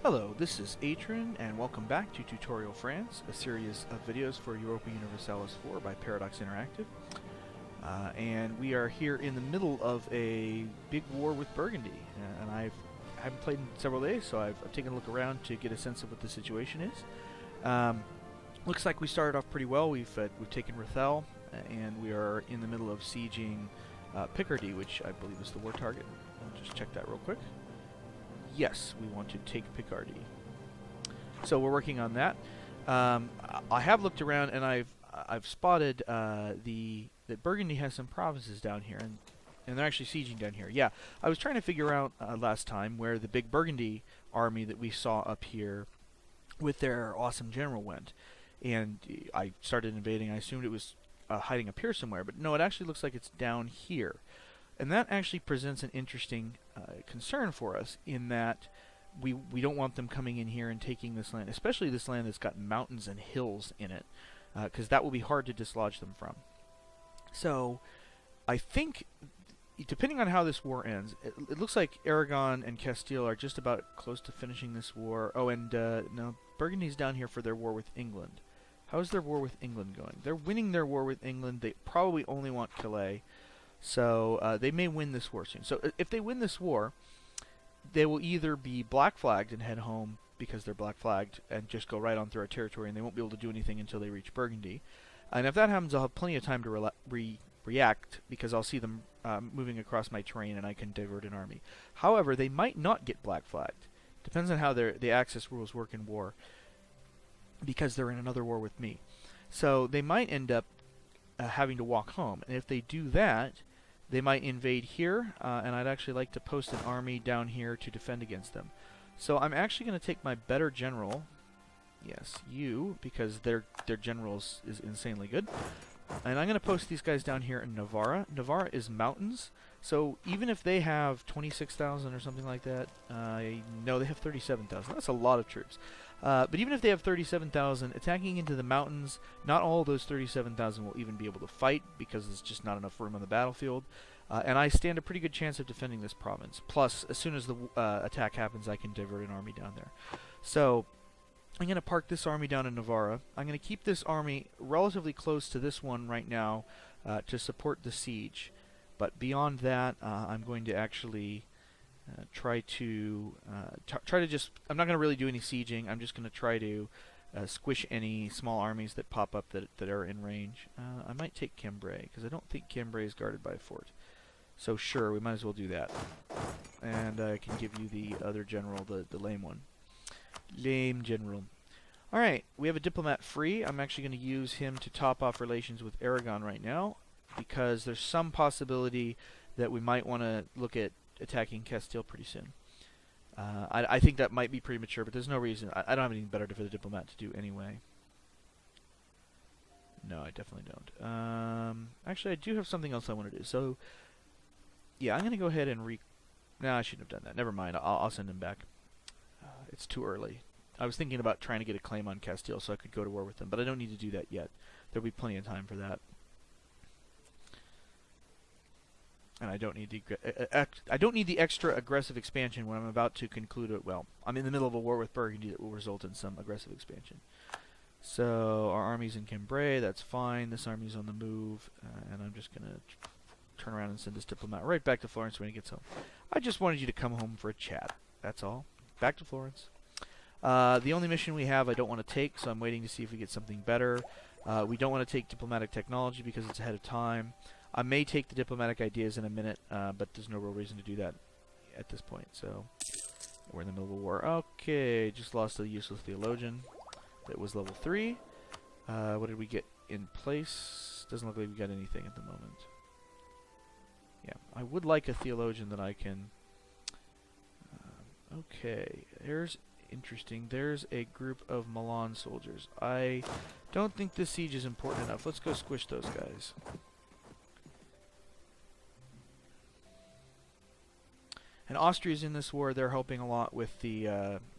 Hello, this is Adrian, and welcome back to Tutorial France, a series of videos for Europa Universalis 4 by Paradox Interactive. And we are here in the middle of a big war with Burgundy, and I haven't played in several days, so I've taken a look around to get a sense of what the situation is. Looks like we started off pretty well. We've taken Rethel, and we are in the middle of sieging Picardy, which I believe is the war target. I'll just check that real quick. Yes, we want to take Picardy. So we're working on that. I have looked around and I've spotted that Burgundy has some provinces down here, and they're actually sieging down here. Yeah, I was trying to figure out last time where the big Burgundy army that we saw up here with their awesome general went, and I started invading. I assumed it was hiding up here somewhere, but no, it actually looks like it's down here. And that actually presents an interesting concern for us in that we don't want them coming in here and taking this land, especially this land that's got mountains and hills in it, because that will be hard to dislodge them from. So I think, depending on how this war ends, it looks like Aragon and Castile are just about close to finishing this war. Oh, and no, Burgundy's down here for their war with England. How is their war with England going? They're winning their war with England. They probably only want Calais. So they may win this war soon. So if they win this war, they will either be black flagged and head home because they're black flagged and just go right on through our territory, and they won't be able to do anything until they reach Burgundy. And if that happens, I'll have plenty of time to react because I'll see them moving across my terrain and I can divert an army. However, they might not get black flagged. Depends on how the access rules work in war, because they're in another war with me. So they might end up having to walk home. And if they do that, they might invade here, and I'd actually like to post an army down here to defend against them. So I'm actually going to take my better general, yes, you, because their general is insanely good. And I'm going to post these guys down here in Navarra. Navarra is mountains, so even if they have 26,000 or something like that, no, they have 37,000. That's a lot of troops. But even if they have 37,000, attacking into the mountains, not all of those 37,000 will even be able to fight because there's just not enough room on the battlefield. And I stand a pretty good chance of defending this province. Plus, as soon as the attack happens, I can divert an army down there. So I'm going to park this army down in Navarra. I'm going to keep this army relatively close to this one right now to support the siege. But beyond that, I'm going to actually try to just... I'm not going to really do any sieging. I'm just going to try to squish any small armies that pop up that are in range. I might take Cambrai, because I don't think Cambrai is guarded by a fort. So sure, we might as well do that. And I can give you the other general, the lame one. Lame general. Alright, we have a diplomat free. I'm actually going to use him to top off relations with Aragon right now, because there's some possibility that we might want to look at attacking Castile pretty soon. I think that might be premature, but there's no reason. I don't have anything better for the diplomat to do anyway. No, I definitely don't. Actually, I do have something else I want to do. So, yeah, I'm going to go ahead and No, I shouldn't have done that. Never mind. I'll send him back. It's too early. I was thinking about trying to get a claim on Castile so I could go to war with them, but I don't need to do that yet. There'll be plenty of time for that. And I don't need the extra aggressive expansion when I'm about to conclude it. Well, I'm in the middle of a war with Burgundy that will result in some aggressive expansion. So our army's in Cambrai. That's fine. This army's on the move, and I'm just gonna turn around and send this diplomat right back to Florence when he gets home. I just wanted you to come home for a chat. That's all. Back to Florence. The only mission we have I don't want to take, so I'm waiting to see if we get something better. We don't want to take diplomatic technology because it's ahead of time. I may take the diplomatic ideas in a minute, but there's no real reason to do that at this point. So we're in the middle of a war. Okay, just lost a useless theologian. That was level 3. What did we get in place? Doesn't look like we got anything at the moment. Yeah, I would like a theologian that I can... okay, there's... interesting. There's a group of Milan soldiers. I don't think this siege is important enough. Let's go squish those guys. And Austria's in this war. They're helping a lot with the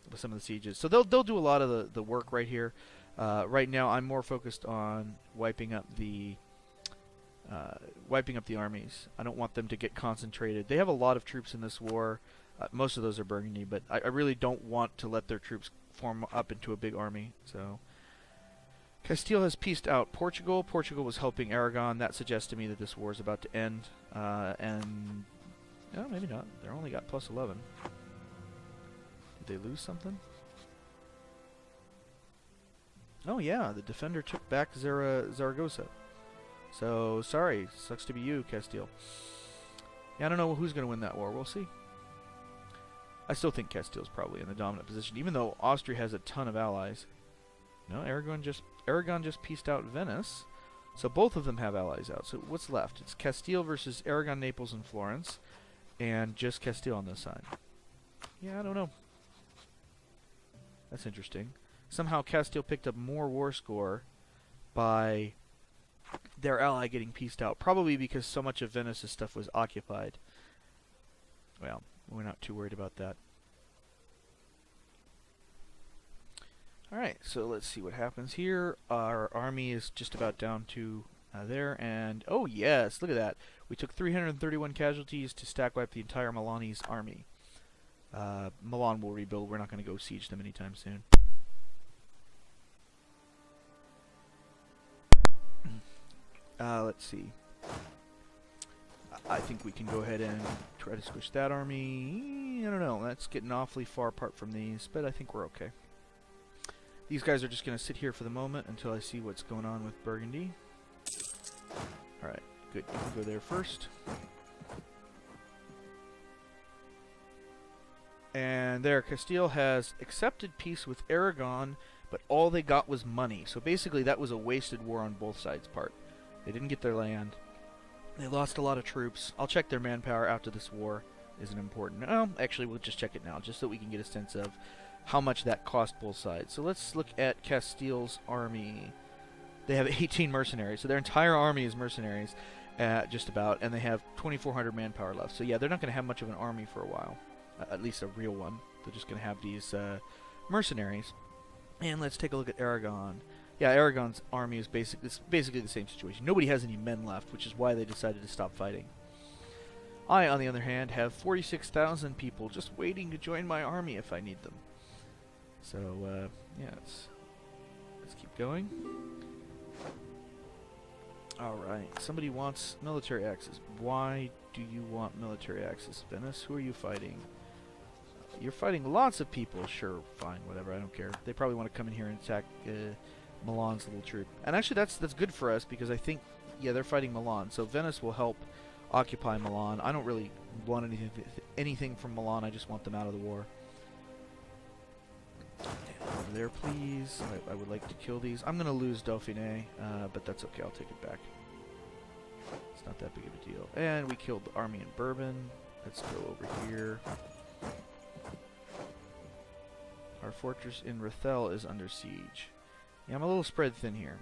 with some of the sieges. So they'll do a lot of the work right here. Right now, I'm more focused on wiping up the armies. I don't want them to get concentrated. They have a lot of troops in this war. Most of those are Burgundy, but I really don't want to let their troops form up into a big army. So Castile has pieced out Portugal. Portugal was helping Aragon. That suggests to me that this war is about to end. And no, maybe not. They only got plus 11. Did they lose something? Oh yeah, the defender took back Zaragoza. So sorry, sucks to be you, Castile. Yeah, I don't know who's going to win that war. We'll see. I still think Castile's probably in the dominant position, even though Austria has a ton of allies. No, Aragon just pieced out Venice, so both of them have allies out. So what's left? It's Castile versus Aragon, Naples, and Florence, and just Castile on this side. Yeah, I don't know. That's interesting. Somehow Castile picked up more war score by their ally getting pieced out, probably because so much of Venice's stuff was occupied. Well, we're not too worried about that. Alright, so let's see what happens here. Our army is just about down to there, and oh yes, look at that. We took 331 casualties to stack wipe the entire Milanese army. Milan will rebuild. We're not going to go siege them anytime soon. Let's see. I think we can go ahead and try to squish that army. I don't know. That's getting awfully far apart from these, but I think we're okay. These guys are just going to sit here for the moment until I see what's going on with Burgundy. Alright, good. You can go there first. And there, Castile has accepted peace with Aragon, but all they got was money. So basically that was a wasted war on both sides' part. They didn't get their land. They lost a lot of troops. I'll check their manpower after this war. Isn't important. Oh, actually, we'll just check it now, just so we can get a sense of how much that cost both sides. So let's look at Castile's army. They have 18 mercenaries, so their entire army is mercenaries, just about, and they have 2,400 manpower left. So yeah, they're not going to have much of an army for a while, at least a real one. They're just going to have these mercenaries. And let's take a look at Aragon. Yeah, Aragon's army is basically the same situation. Nobody has any men left, which is why they decided to stop fighting. I, on the other hand, have 46,000 people just waiting to join my army if I need them. So, yeah, let's keep going. Alright, somebody wants military access. Why do you want military access, Venice? Who are you fighting? You're fighting lots of people. Sure, fine, whatever, I don't care. They probably want to come in here and attack Milan's little troop. And actually that's good for us, because I think, yeah, they're fighting Milan. So Venice will help occupy Milan. I don't really want anything from Milan. I just want them out of the war. Over there, please. I would like to kill these. I'm going to lose Dauphiné, but that's okay. I'll take it back. It's not that big of a deal. And we killed the army in Bourbon. Let's go over here. Our fortress in Rethel is under siege. Yeah, I'm a little spread thin here.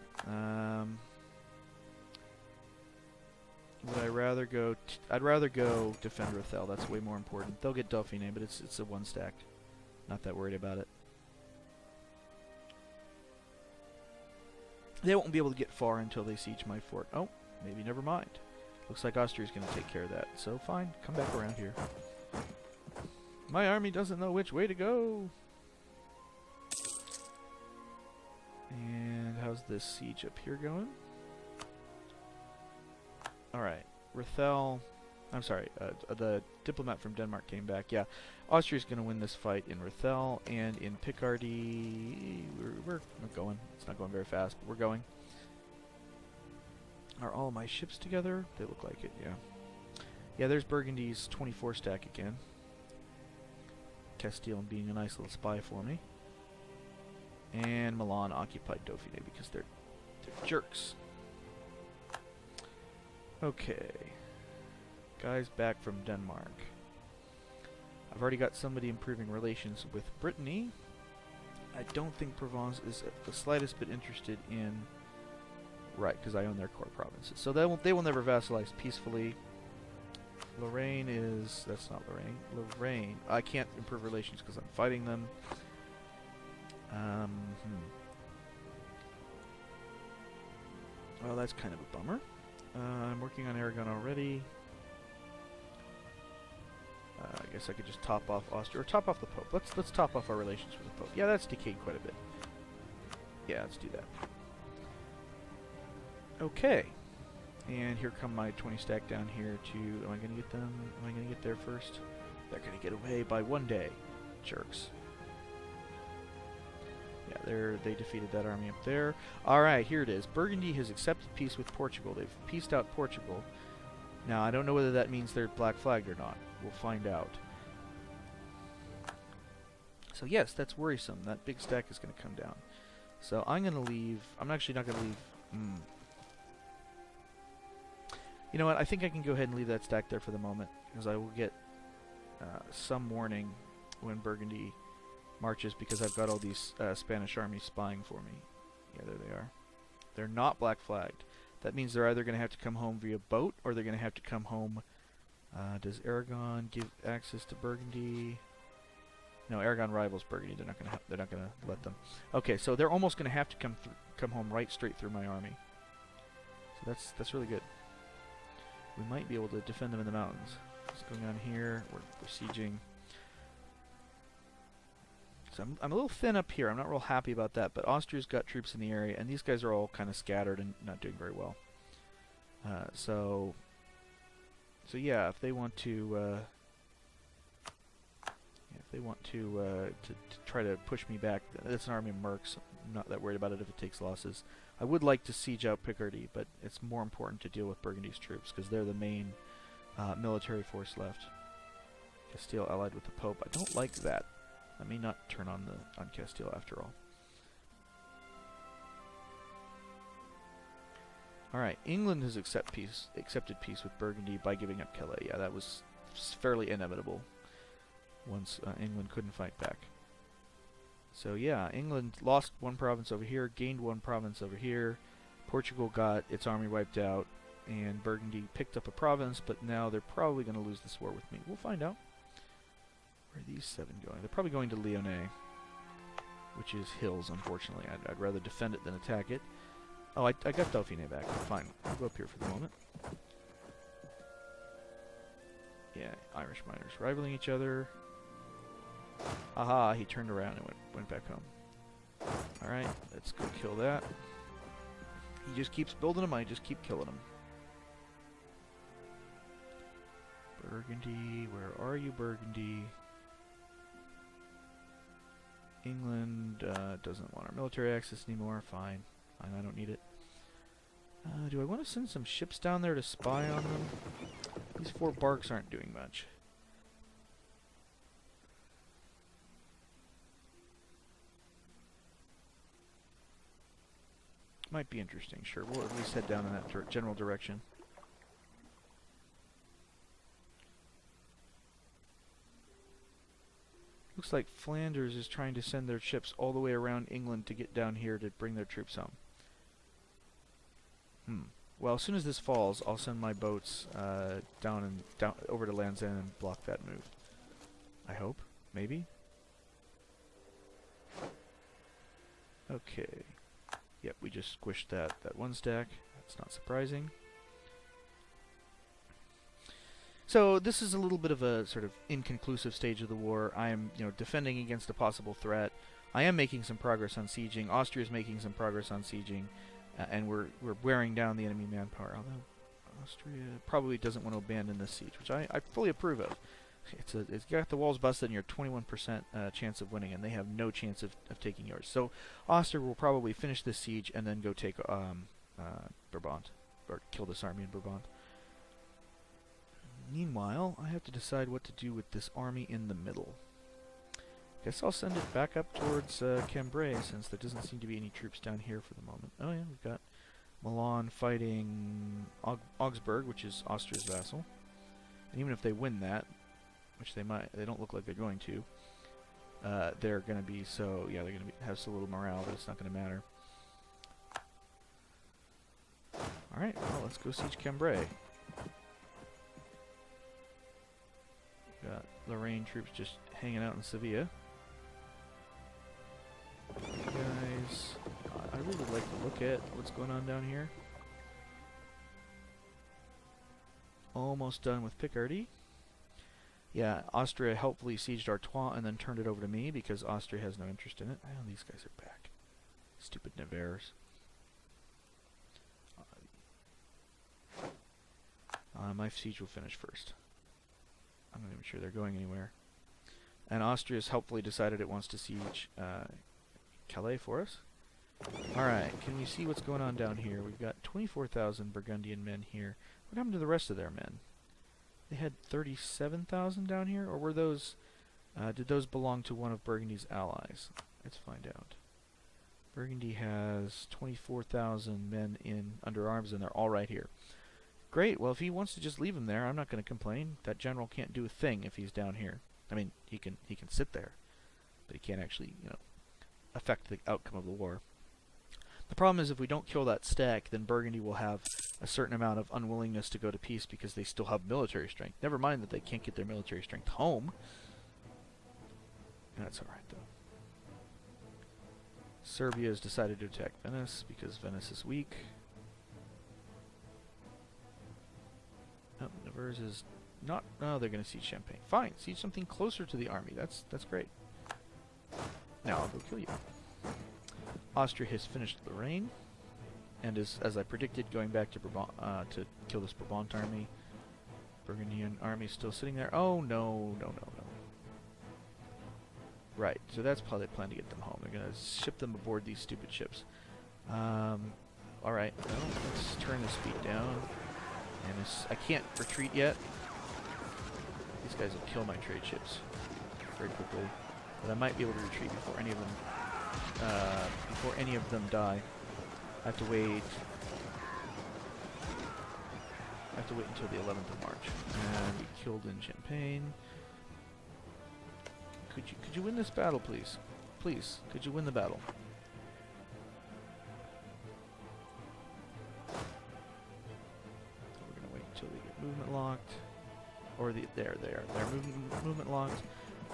Would I rather go... I'd rather go defend Rethel. That's way more important. They'll get Dauphiné, but it's a one stack. Not that worried about it. They won't be able to get far until they siege my fort. Oh, maybe never mind. Looks like Austria's going to take care of that. So fine, come back around here. My army doesn't know which way to go. And how's this siege up here going? Alright, Rethel... I'm sorry, the diplomat from Denmark came back. Yeah, Austria's going to win this fight in Rethel, and in Picardy... We're going. It's not going very fast, but we're going. Are all my ships together? They look like it, yeah. Yeah, there's Burgundy's 24 stack again. Castile being a nice little spy for me. And Milan occupied Dauphiné because they're jerks. Okay. Guys back from Denmark. I've already got somebody improving relations with Brittany. I don't think Provence is the slightest bit interested in... Right, because I own their core provinces. So they will never vassalize peacefully. Lorraine is... That's not Lorraine. Lorraine. I can't improve relations because I'm fighting them. Well, that's kind of a bummer. I'm working on Aragon already. guess I could just top off Austria, or top off the Pope. Let's top off our relations with the Pope. Yeah, that's decayed quite a bit. Yeah, let's do that. Okay. And here come my 20 stack down here to... Am I going to get them? Am I going to get there first? They're going to get away by 1 day. Jerks. Yeah, they defeated that army up there. Alright, here it is. Burgundy has accepted peace with Portugal. They've peaced out Portugal. Now, I don't know whether that means they're black flagged or not. We'll find out. So yes, that's worrisome. That big stack is going to come down. So I'm going to leave... I'm actually not going to leave... You know what? I think I can go ahead and leave that stack there for the moment, because I will get some warning when Burgundy marches, because I've got all these Spanish armies spying for me. Yeah, there they are. They're not black flagged. That means they're either going to have to come home via boat, or they're going to have to come home... does Aragon give access to Burgundy? No, Aragon rivals Burgundy. They're not going to let them. Okay, so they're almost going to have to come home right straight through my army. So that's really good. We might be able to defend them in the mountains. What's going on here? We're sieging. So I'm a little thin up here. I'm not real happy about that, but Austria's got troops in the area, and these guys are all kind of scattered and not doing very well. So yeah, if they want to, to try to push me back, that's an army of mercs. I'm not that worried about it if it takes losses. I would like to siege out Picardy, but it's more important to deal with Burgundy's troops, because they're the main military force left. Castile allied with the Pope. I don't like that. Let me not turn on Castile after all. Alright, England has accepted peace with Burgundy by giving up Calais. Yeah, that was fairly inevitable once England couldn't fight back. So yeah, England lost 1 province over here, gained 1 province over here. Portugal got its army wiped out, and Burgundy picked up a province, but now they're probably going to lose this war with me. We'll find out. Where are these 7 going? They're probably going to Lyonnais, which is hills, unfortunately. I'd rather defend it than attack it. Oh, I got Dauphiné back. Fine. I'll go up here for the moment. Yeah, Irish miners rivaling each other. Aha, he turned around and went back home. Alright, let's go kill that. He just keeps building them, I just keep killing them. Burgundy, where are you, Burgundy? England doesn't want our military access anymore. Fine. I don't need it. Do I want to send some ships down there to spy on them? These 4 barks aren't doing much. Might be interesting, sure. We'll at least head down in that general direction. Looks like Flanders is trying to send their ships all the way around England to get down here to bring their troops home. Well, as soon as this falls, I'll send my boats down over to Land's End and block that move. I hope. Maybe. Okay. Yep, we just squished that 1 stack. That's not surprising. So this is a little bit of a sort of inconclusive stage of the war. I am, defending against a possible threat. I am making some progress on sieging. Austria's making some progress on sieging, and we're wearing down the enemy manpower. Although Austria probably doesn't want to abandon this siege, which I fully approve of. It's got the walls busted and you're 21% chance of winning, and they have no chance of taking yours. So Austria will probably finish this siege and then go take Brabant, or kill this army in Brabant. Meanwhile, I have to decide what to do with this army in the middle. Guess I'll send it back up towards Cambrai, since there doesn't seem to be any troops down here for the moment. Oh yeah, we've got Milan fighting Augsburg, which is Austria's vassal. And even if they win that, which they might, they don't look like they're going to, they're going to be so, yeah, they're going to have so little morale that it's not going to matter. Alright, well, let's go siege Cambrai. Got Lorraine troops just hanging out in Sevilla. Guys, I really like to look at what's going on down here. Almost done with Picardy. Yeah, Austria helpfully sieged Artois and then turned it over to me because Austria has no interest in it. Oh, these guys are back. Stupid Navarres. My siege will finish first. I'm not even sure they're going anywhere. And Austria's helpfully decided it wants to siege Calais for us. Alright, can we see what's going on down here? We've got 24,000 Burgundian men here. What happened to the rest of their men? They had 37,000 down here? Or were those... did those belong to one of Burgundy's allies? Let's find out. Burgundy has 24,000 men in under arms, and they're all right here. Great, well if he wants to just leave them there, I'm not going to complain. That general can't do a thing if he's down here. I mean, he can sit there, but he can't actually, you know, affect the outcome of the war. The problem is if we don't kill that stack, then Burgundy will have a certain amount of unwillingness to go to peace because they still have military strength. Never mind that they can't get their military strength home. That's alright, though. Serbia has decided to attack Venice because Venice is weak. Oh, Navarre is not... No, they're going to siege Champagne. Fine, siege something closer to the army. That's great. Now I'll go kill you. Austria has finished Lorraine, and is, as I predicted, going back to Brabant to kill this Brabant army. Burgundian army still sitting there. Oh no, no, no, no. Right, so that's how they plan to get them home. They're going to ship them aboard these stupid ships. Alright, well, let's turn the speed down. And I can't retreat yet. These guys will kill my trade ships very quickly. But I might be able to retreat before any of them die. I have to wait. I have to wait until the 11th of March. And we killed in Champagne. Could you win this battle, please? Please, could you win the battle? We're gonna wait until they get movement locked. Or there they are. They're movement locked.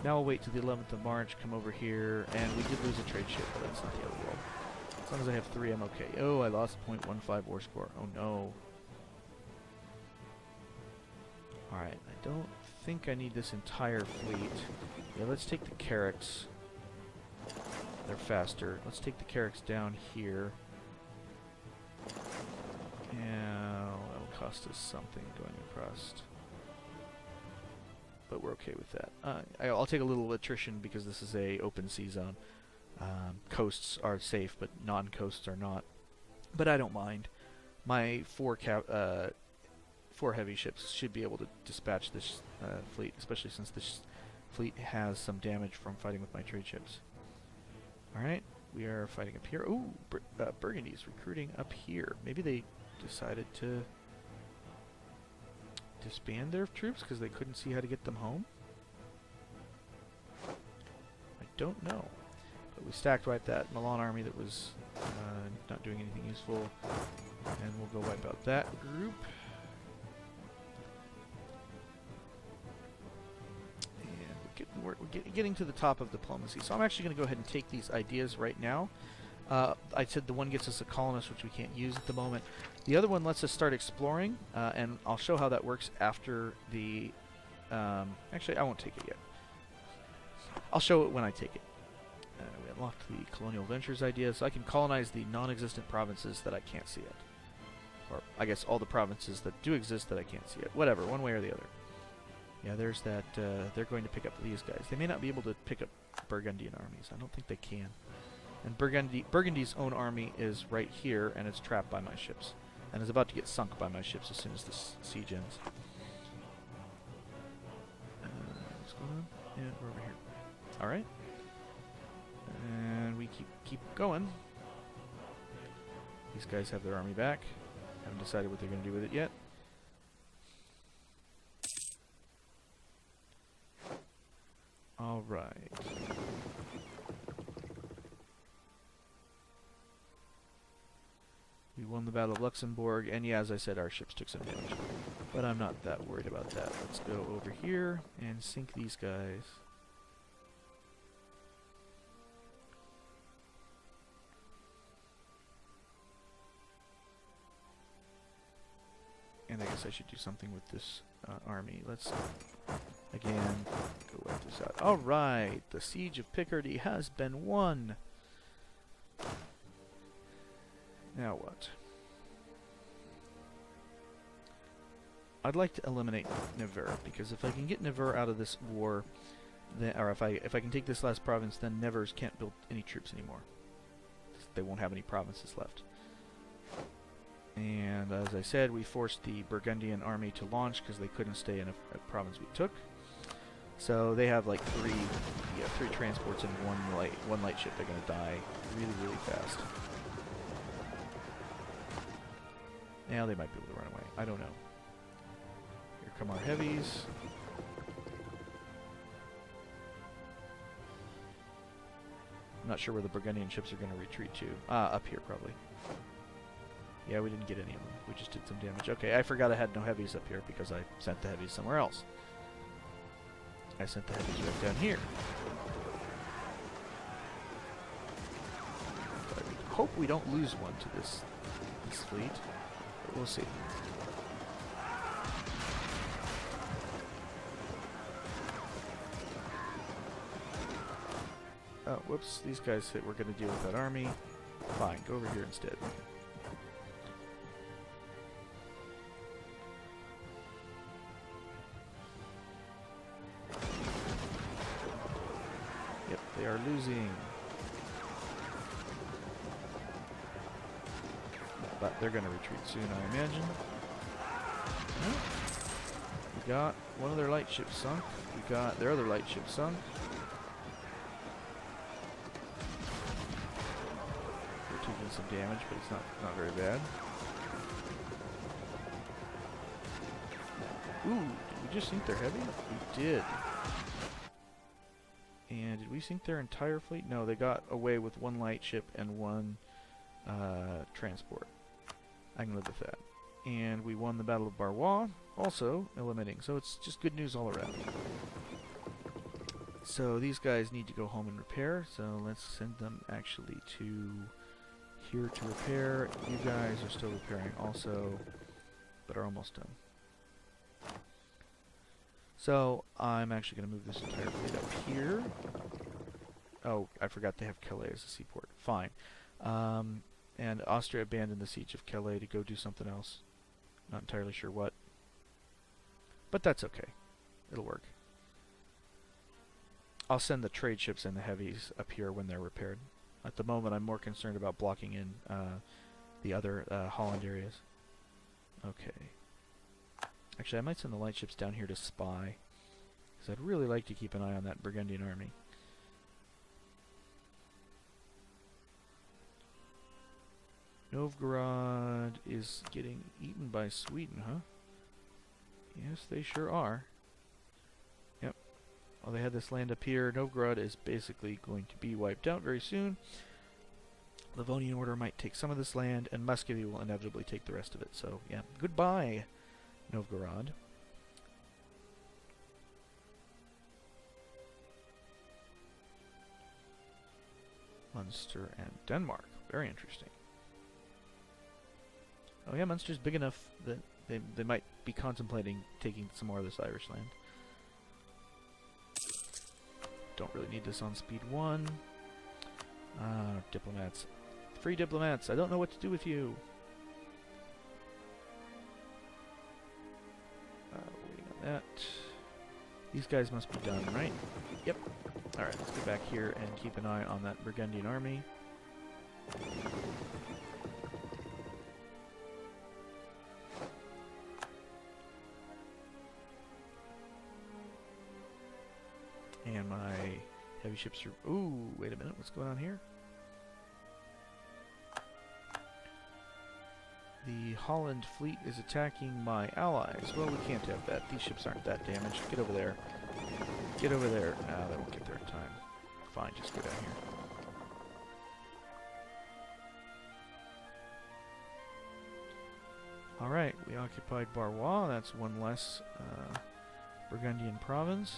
Now we'll wait till the 11th of March, come over here, and we did lose a trade ship, but that's not the end of the world. As long as I have 3, I'm okay. Oh, I lost 0.15 war score. Oh no. Alright, I don't think I need this entire fleet. Yeah, let's take the Carracks. They're faster. Let's take the Carracks down here. Yeah, that'll cost us something going across. But we're okay with that. I'll take a little attrition because this is a open sea zone. Coasts are safe, but non-coasts are not. But I don't mind. My 4 heavy ships should be able to dispatch this fleet, especially since this fleet has some damage from fighting with my trade ships. Alright, we are fighting up here. Ooh, Burgundy's recruiting up here. Maybe they decided to disband their troops because they couldn't see how to get them home? I don't know. But we stacked right that Milan army that was not doing anything useful. And we'll go wipe out that group. And we're getting to the top of diplomacy. So I'm actually going to go ahead and take these ideas right now. I said the one gets us a colonist, which we can't use at the moment. The other one lets us start exploring, and I'll show how that works after the... actually, I won't take it yet. I'll show it when I take it. We unlocked the colonial ventures idea, so I can colonize the non-existent provinces that I can't see yet. Or, I guess, all the provinces that do exist that I can't see yet. Whatever, one way or the other. Yeah, there's that... they're going to pick up these guys. They may not be able to pick up Burgundian armies. I don't think they can. And Burgundy's own army is right here, and it's trapped by my ships. And is about to get sunk by my ships as soon as this siege ends. What's going on? Yeah, we're over here. Alright. And we keep going. These guys have their army back. Haven't decided what they're going to do with it yet. Alright. We won the Battle of Luxembourg, and yeah, as I said, our ships took some damage. But I'm not that worried about that. Let's go over here and sink these guys. And I guess I should do something with this army. Let's Again, go wipe this out. Alright, the siege of Picardy has been won. Now what? I'd like to eliminate Navarra, because if I can get Navarra out of this war, then, or if I can take this last province, then Nevers can't build any troops anymore. They won't have any provinces left. And as I said, we forced the Burgundian army to launch because they couldn't stay in a province we took. So they have like three transports and one light ship. They're gonna die really, really fast. Now they might be able to run away. I don't know. Here come our heavies. I'm not sure where the Burgundian ships are going to retreat to. Up here probably. Yeah, we didn't get any of them. We just did some damage. Okay, I forgot I had no heavies up here because I sent the heavies somewhere else. I sent the heavies right down here. I hope we don't lose one to this fleet, but we'll see. Oh, whoops, these guys we're going to deal with that army. Fine, go over here instead. Yep, they are losing. But they're going to retreat soon, I imagine. We got one of their light ships sunk. We got their other light ship sunk. Taking some damage, but it's not very bad. Ooh, did we just sink their heavy? We did. And did we sink their entire fleet? No, they got away with one light ship and one transport. I can live with that. And we won the Battle of Barrois, also eliminating. So it's just good news all around. So these guys need to go home and repair. So let's send them actually to here to repair. You guys are still repairing also, but are almost done. So I'm actually going to move this entire fleet up here. Oh, I forgot they have Calais as a seaport. Fine. And Austria abandoned the siege of Calais to go do something else. Not entirely sure what. But that's okay. It'll work. I'll send the trade ships and the heavies up here when they're repaired. At the moment, I'm more concerned about blocking in the other Holland areas. Okay. Actually, I might send the light ships down here to spy, because I'd really like to keep an eye on that Burgundian army. Novgorod is getting eaten by Sweden, huh? Yes, they sure are. Yep. Well, they had this land up here. Novgorod is basically going to be wiped out very soon. Livonian Order might take some of this land, and Muscovy will inevitably take the rest of it. So, yeah, goodbye, Novgorod. Munster and Denmark. Very interesting. Oh yeah, Munster's big enough that they might be contemplating taking some more of this Irish land. Don't really need this on speed 1. Diplomats. Free diplomats, I don't know what to do with you. Waiting on that. These guys must be done, right? Yep. Alright, let's get back here and keep an eye on that Burgundian army. And my heavy ships are... Ooh, wait a minute, what's going on here? The Holland fleet is attacking my allies. Well, we can't have that. These ships aren't that damaged. Get over there. Get over there. No, they won't get there in time. Fine, just go down here. Alright, we occupied Barrois. That's one less Burgundian province.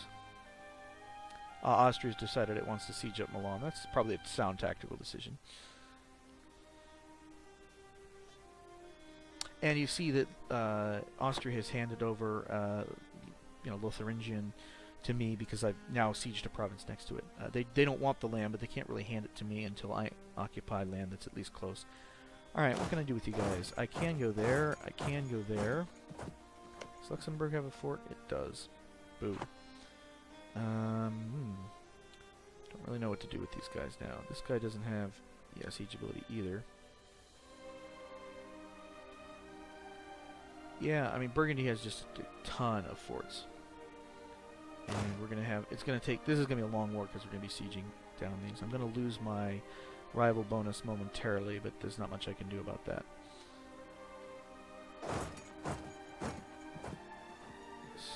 Austria's decided it wants to siege up Milan. That's probably a sound tactical decision. And you see that Austria has handed over, Lotharingian to me because I've now sieged a province next to it. They don't want the land, but they can't really hand it to me until I occupy land that's at least close. Alright, what can I do with you guys? I can go there. I can go there. Does Luxembourg have a fort? It does. Boo. Don't really know what to do with these guys now. This guy doesn't have siege ability either. Yeah, I mean, Burgundy has just a ton of forts. And we're going to have, it's going to take, this is going to be a long war because we're going to be sieging down these. I'm going to lose my rival bonus momentarily, but there's not much I can do about that.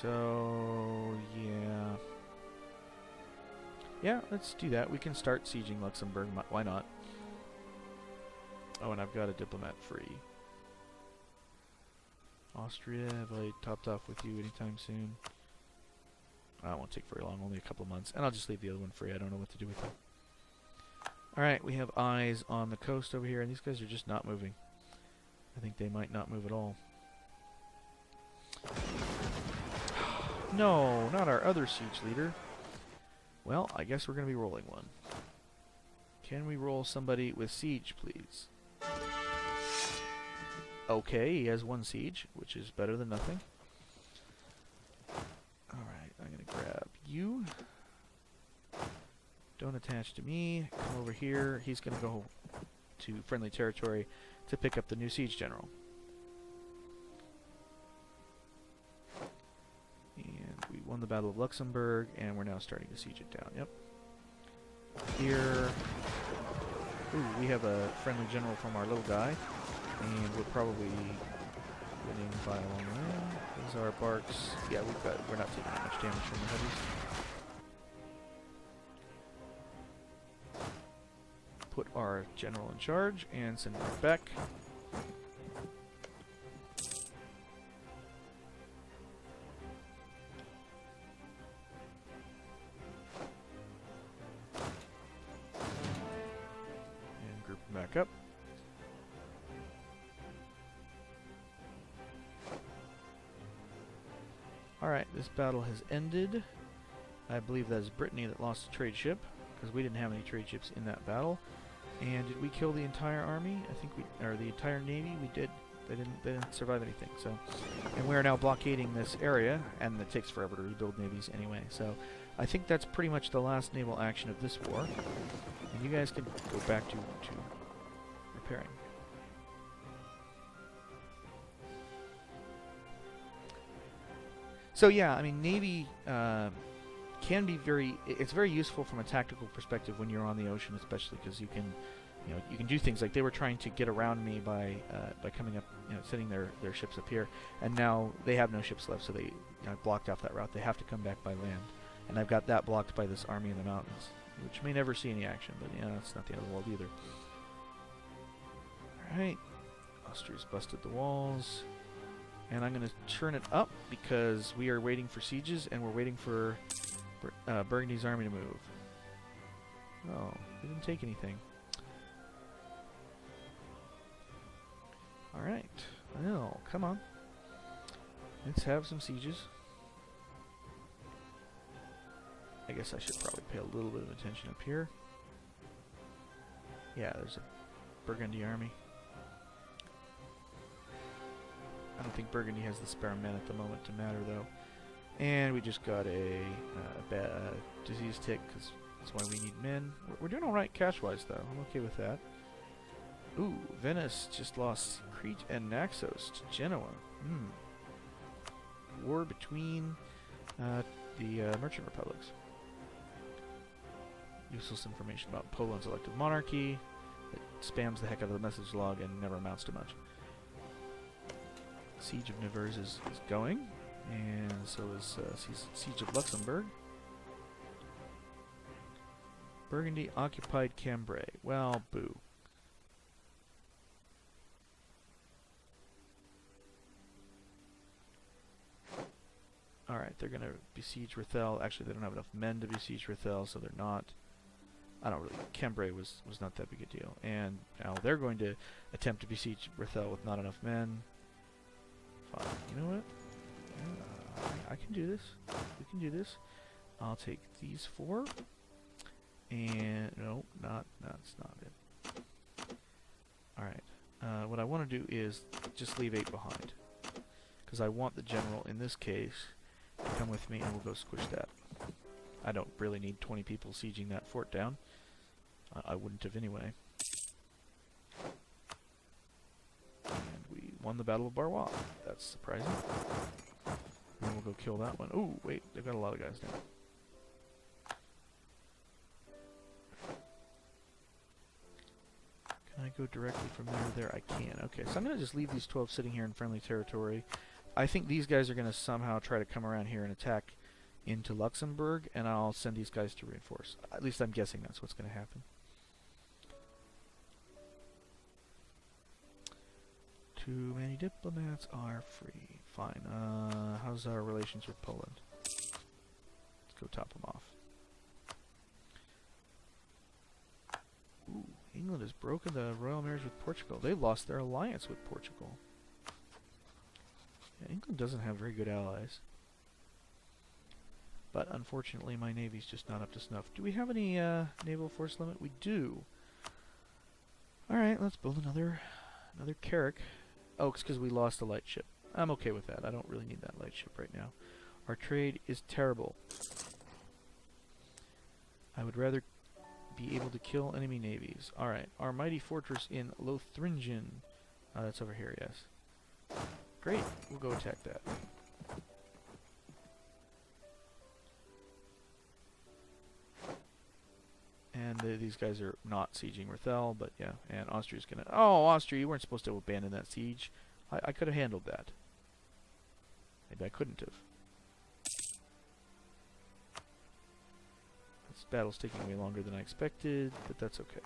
So, yeah. Yeah, let's do that. We can start sieging Luxembourg. Why not? Oh, and I've got a diplomat free. Austria, have I topped off with you anytime soon? It won't take very long, only a couple of months. And I'll just leave the other one free. I don't know what to do with it. Alright, we have eyes on the coast over here, and these guys are just not moving. I think they might not move at all. No, not our other siege leader. Well, I guess we're going to be rolling one. Can we roll somebody with siege, please? Okay, he has one siege, which is better than nothing. Alright, I'm going to grab you. Don't attach to me. Come over here. He's going to go to friendly territory to pick up the new siege general. And we won the Battle of Luxembourg, and we're now starting to siege it down. Yep. Here. Ooh, we have a friendly general from our little guy. And we're probably winning by a long way. These are our barks. Yeah, we're not taking that much damage from the heavies. Put our general in charge and send him back. And group him back up. Alright, this battle has ended. I believe that is Brittany that lost a trade ship, because we didn't have any trade ships in that battle. And did we kill the entire army? I think or the entire navy? We did. They didn't survive anything. So, and we are now blockading this area, and it takes forever to rebuild navies anyway. So, I think that's pretty much the last naval action of this war. And you guys can go back to repairing. So yeah, I mean, Navy can be it's very useful from a tactical perspective when you're on the ocean, especially because you can do things like they were trying to get around me by coming up, sending their ships up here, and now they have no ships left, so they blocked off that route. They have to come back by land, and I've got that blocked by this army in the mountains, which may never see any action, but it's not the end of the world either. All right, Austria's busted the walls. And I'm going to turn it up because we are waiting for sieges and we're waiting for Burgundy's army to move. Oh, they didn't take anything. Alright. Well, come on. Let's have some sieges. I guess I should probably pay a little bit of attention up here. Yeah, there's a Burgundy army. I don't think Burgundy has the spare men at the moment to matter, though. And we just got a disease tick, because that's why we need men. We're doing alright cash-wise, though. I'm okay with that. Ooh, Venice just lost Crete and Naxos to Genoa. War between the merchant republics. Useless information about Poland's elective monarchy. It spams the heck out of the message log and never amounts to much. Siege of Nevers is going, and so is Siege of Luxembourg. Burgundy occupied Cambrai. Well, boo. Alright, they're going to besiege Rethel. Actually, they don't have enough men to besiege Rethel, so they're not. I don't really... Cambrai was not that big a deal. And now they're going to attempt to besiege Rethel with not enough men. Fine. You know what? I can do this. We can do this. I'll take these 4. And no, that's not it. Alright. What I want to do is just leave 8 behind. Because I want the general, in this case, to come with me and we'll go squish that. I don't really need 20 people sieging that fort down. I wouldn't have anyway. And we won the Battle of Barrois. That's surprising. And we'll go kill that one. Ooh, wait, they've got a lot of guys now. Can I go directly from there to there? I can. Okay, so I'm going to just leave these 12 sitting here in friendly territory. I think these guys are going to somehow try to come around here and attack into Luxembourg, and I'll send these guys to reinforce. At least I'm guessing that's what's going to happen. Too many diplomats are free. Fine. How's our relations with Poland? Let's go top them off. Ooh, England has broken the royal marriage with Portugal. They lost their alliance with Portugal. Yeah, England doesn't have very good allies. But unfortunately my navy's just not up to snuff. Do we have any naval force limit? We do. Alright, let's build another carrack. Oh, it's because we lost a light ship. I'm okay with that. I don't really need that light ship right now. Our trade is terrible. I would rather be able to kill enemy navies. Alright, our mighty fortress in Lothringen. That's over here, yes. Great, we'll go attack that. And these guys are not sieging Rethel, but yeah, and Austria's gonna... Oh, Austria, you weren't supposed to abandon that siege. I could have handled that. Maybe I couldn't have. This battle's taking way longer than I expected, but that's okay.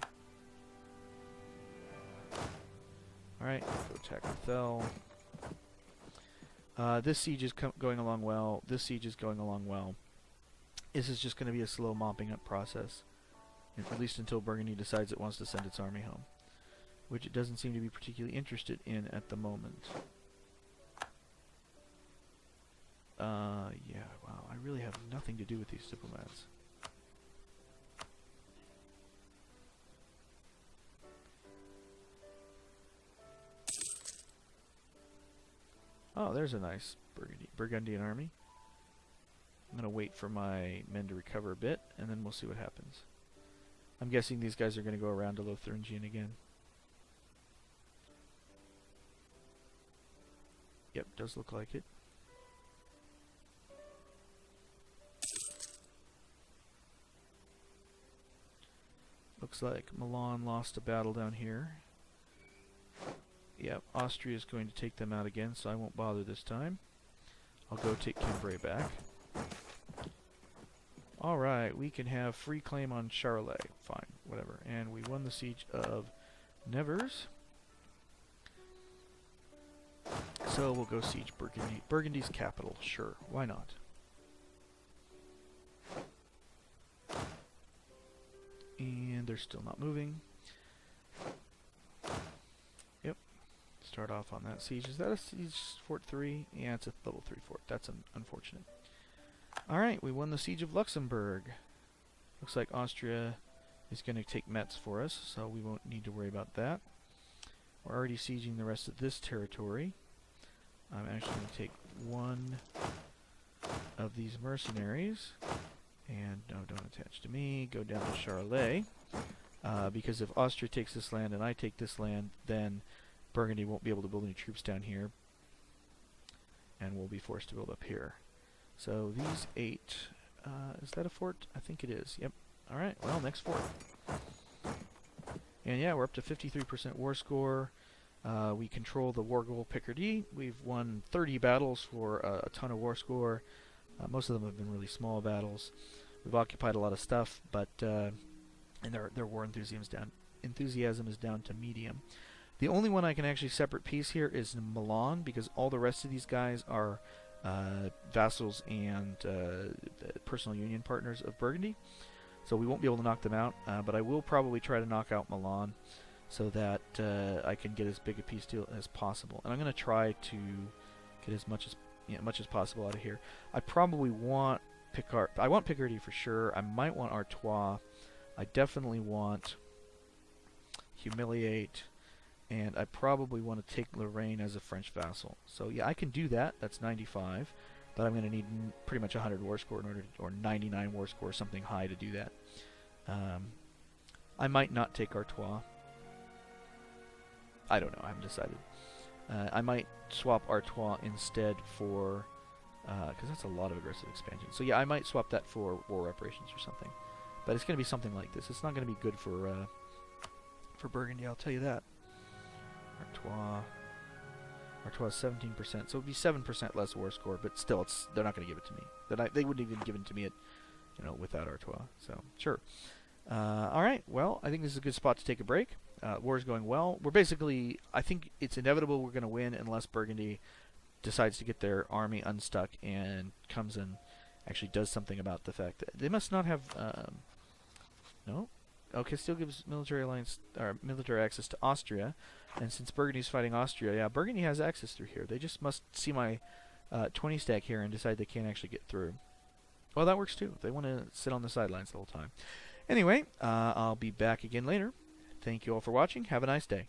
Alright, go attack Rethel. This siege is going along well. This siege is going along well. This is just going to be a slow mopping up process. At least until Burgundy decides it wants to send its army home. Which it doesn't seem to be particularly interested in at the moment. Yeah, wow, I really have nothing to do with these diplomats. Oh, there's a nice Burgundian army. I'm going to wait for my men to recover a bit, and then we'll see what happens. I'm guessing these guys are going to go around to Lothringen again. Yep, does look like it. Looks like Milan lost a battle down here. Yep, Austria is going to take them out again, so I won't bother this time. I'll go take Cambrai back. Alright, we can have free claim on Charolais. Fine, whatever. And we won the siege of Nevers. So we'll go siege Burgundy. Burgundy's capital, sure, why not? And they're still not moving. Yep. Start off on that siege. Is that a siege fort 3? Yeah, it's a level 3 fort. That's unfortunate. Alright, we won the siege of Luxembourg. Looks like Austria is going to take Metz for us, so we won't need to worry about that. We're already sieging the rest of this territory. I'm actually going to take one of these mercenaries. And no, don't attach to me. Go down to Charolais. Because if Austria takes this land and I take this land, then Burgundy won't be able to build any troops down here. And we'll be forced to build up here. So these 8, is that a fort? I think it is. Yep. Alright, well, next fort. And yeah, we're up to 53% war score. We control the war goal Picardy. We've won 30 battles for a ton of war score. Most of them have been really small battles. We've occupied a lot of stuff, but and their war enthusiasm is down to medium. The only one I can actually separate piece here is Milan, because all the rest of these guys are vassals and personal union partners of Burgundy, so we won't be able to knock them out, but I will probably try to knock out Milan so that I can get as big a peace deal as possible. And I'm going to try to get as much as possible out of here. I probably want I want Picardy for sure. I might want Artois. I definitely want Humiliate. And I probably want to take Lorraine as a French vassal. So yeah, I can do that. That's 95. But I'm going to need pretty much 100 war score in order to, or 99 war score, something high to do that. I might not take Artois. I don't know. I haven't decided. I might swap Artois instead for... because that's a lot of aggressive expansion. So yeah, I might swap that for war reparations or something. But it's going to be something like this. It's not going to be good for Burgundy, I'll tell you that. Artois 17%, so it would be 7% less war score, but still, they're not going to give it to me. They wouldn't even give it to me without Artois. So sure. All right. Well, I think this is a good spot to take a break. War is going well. We're basically, I think it's inevitable we're going to win unless Burgundy decides to get their army unstuck and comes and actually does something about the fact that they must not have. No. Okay, still gives military alliance or military access to Austria, and since Burgundy's fighting Austria, yeah, Burgundy has access through here. They just must see my 20 stack here and decide they can't actually get through. Well, that works too. They want to sit on the sidelines the whole time. Anyway, I'll be back again later. Thank you all for watching. Have a nice day.